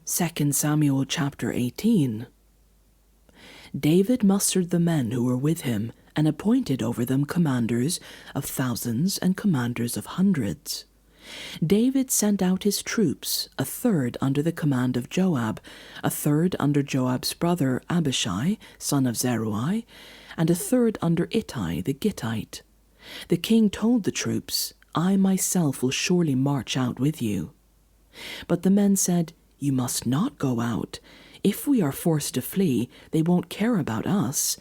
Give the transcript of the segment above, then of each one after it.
2 Samuel chapter 18. David mustered the men who were with him and appointed over them commanders of thousands and commanders of hundreds. David sent out his troops, a third under the command of Joab, a third under Joab's brother Abishai, son of Zeruiah, and a third under Ittai the Gittite. The king told the troops, "I myself will surely march out with you." But the men said, "You must not go out. If we are forced to flee, they won't care about us.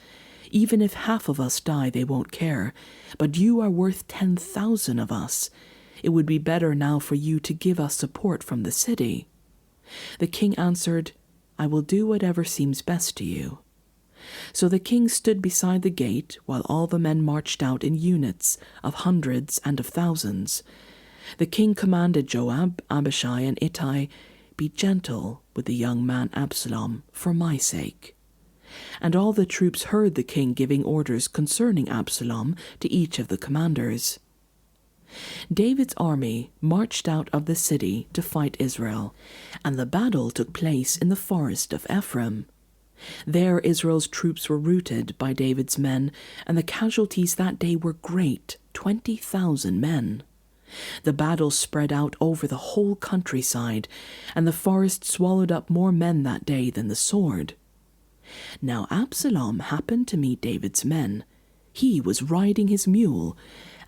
Even if half of us die, they won't care. But you are worth 10,000 of us. It would be better now for you to give us support from the city." The king answered, "I will do whatever seems best to you." So the king stood beside the gate while all the men marched out in units of hundreds and of thousands. The king commanded Joab, Abishai, and Ittai, "Be gentle with the young man Absalom for my sake." And all the troops heard the king giving orders concerning Absalom to each of the commanders. David's army marched out of the city to fight Israel, and the battle took place in the forest of Ephraim. There Israel's troops were routed by David's men, and the casualties that day were great, 20,000 men. The battle spread out over the whole countryside, and the forest swallowed up more men that day than the sword. Now Absalom happened to meet David's men. He was riding his mule,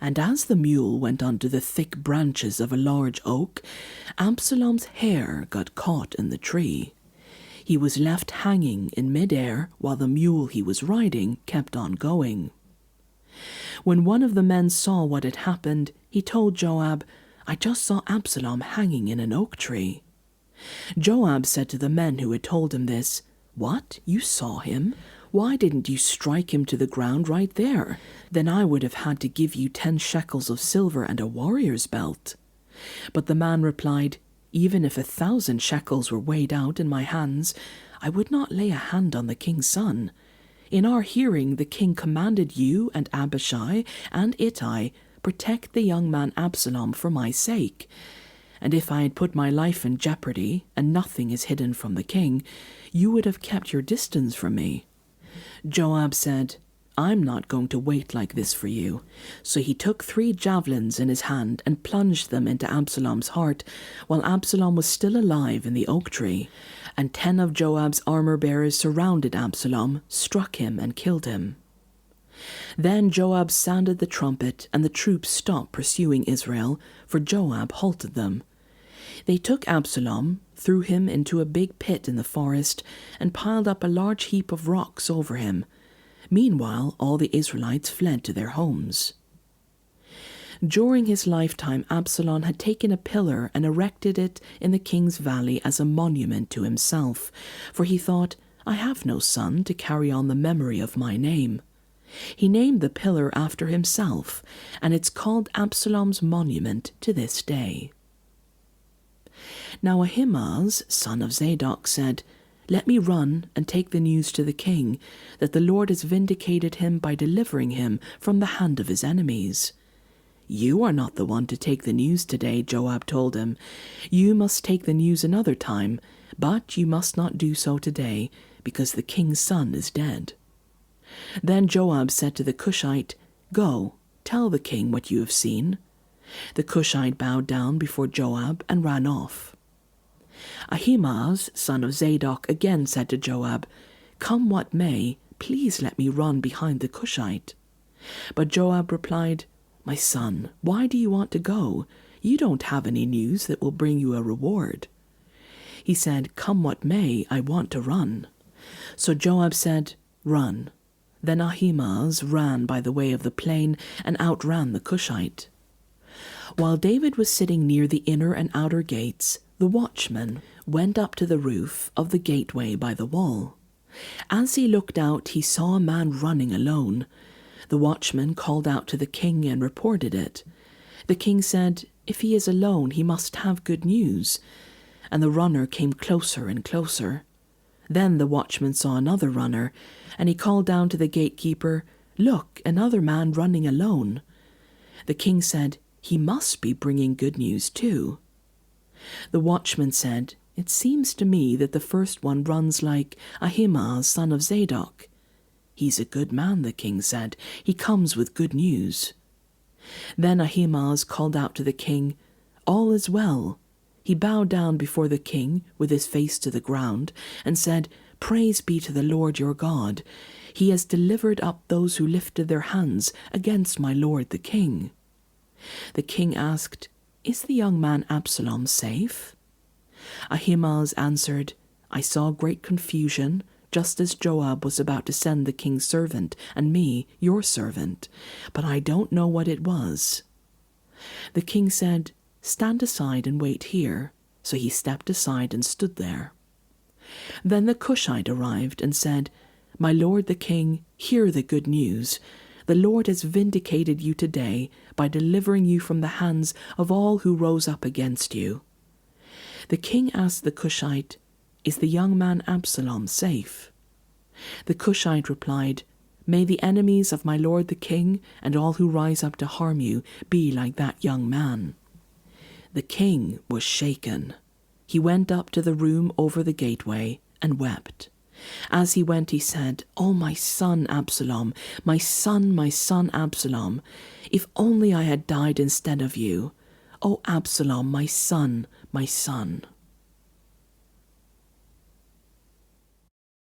and as the mule went under the thick branches of a large oak, Absalom's hair got caught in the tree. He was left hanging in mid-air while the mule he was riding kept on going. When one of the men saw what had happened, he told Joab, "I just saw Absalom hanging in an oak tree." Joab said to the men who had told him this, "What? You saw him? Why didn't you strike him to the ground right there? Then I would have had to give you 10 shekels of silver and a warrior's belt." But the man replied, "Even if 1,000 shekels were weighed out in my hands, I would not lay a hand on the king's son. In our hearing the king commanded you and Abishai and Ittai, protect the young man Absalom for my sake. And if I had put my life in jeopardy, and nothing is hidden from the king, you would have kept your distance from me." Joab said, "I'm not going to wait like this for you." So he took 3 javelins in his hand and plunged them into Absalom's heart while Absalom was still alive in the oak tree. And 10 of Joab's armor-bearers surrounded Absalom, struck him, and killed him. Then Joab sounded the trumpet, and the troops stopped pursuing Israel, for Joab halted them. They took Absalom, threw him into a big pit in the forest, and piled up a large heap of rocks over him. Meanwhile, all the Israelites fled to their homes. During his lifetime, Absalom had taken a pillar and erected it in the king's valley as a monument to himself, for he thought, "I have no son to carry on the memory of my name." He named the pillar after himself, and it's called Absalom's monument to this day. Now Ahimaaz, son of Zadok, said, "Let me run and take the news to the king, that the Lord has vindicated him by delivering him from the hand of his enemies." "You are not the one to take the news today," Joab told him. "You must take the news another time, but you must not do so today, because the king's son is dead." Then Joab said to the Cushite, "Go, tell the king what you have seen." The Cushite bowed down before Joab and ran off. Ahimaaz, son of Zadok, again said to Joab, "Come what may, please let me run behind the Cushite." But Joab replied, "My son, why do you want to go? You don't have any news that will bring you a reward." He said, "Come what may, I want to run." So Joab said, "Run." Then Ahimaaz ran by the way of the plain and outran the Cushite. While David was sitting near the inner and outer gates, the watchman went up to the roof of the gateway by the wall. As he looked out, he saw a man running alone. The watchman called out to the king and reported it. The king said, "If he is alone, he must have good news." And the runner came closer and closer. Then the watchman saw another runner, and he called down to the gatekeeper, "Look, another man running alone." The king said, "He must be bringing good news too." The watchman said, It seems to me that the first one runs like Ahimaaz, son of Zadok. He's a good man, the king said. He comes with good news. Then Ahimaaz called out to the king, All is well. He bowed down before the king with his face to the ground and said, Praise be to the Lord your God. He has delivered up those who lifted their hands against my lord the king. The king asked, Is the young man Absalom safe? Ahimaaz answered, I saw great confusion, just as Joab was about to send the king's servant and me, your servant, but I don't know what it was. The king said, Stand aside and wait here. So he stepped aside and stood there. Then the Cushite arrived and said, My lord the king, hear the good news. The Lord has vindicated you today by delivering you from the hands of all who rose up against you. The king asked the Cushite, Is the young man Absalom safe? The Cushite replied, May the enemies of my lord the king and all who rise up to harm you be like that young man. The king was shaken. He went up to the room over the gateway and wept. As he went, he said, Oh, my son Absalom, my son Absalom, if only I had died instead of you. Oh, Absalom, my son, my son.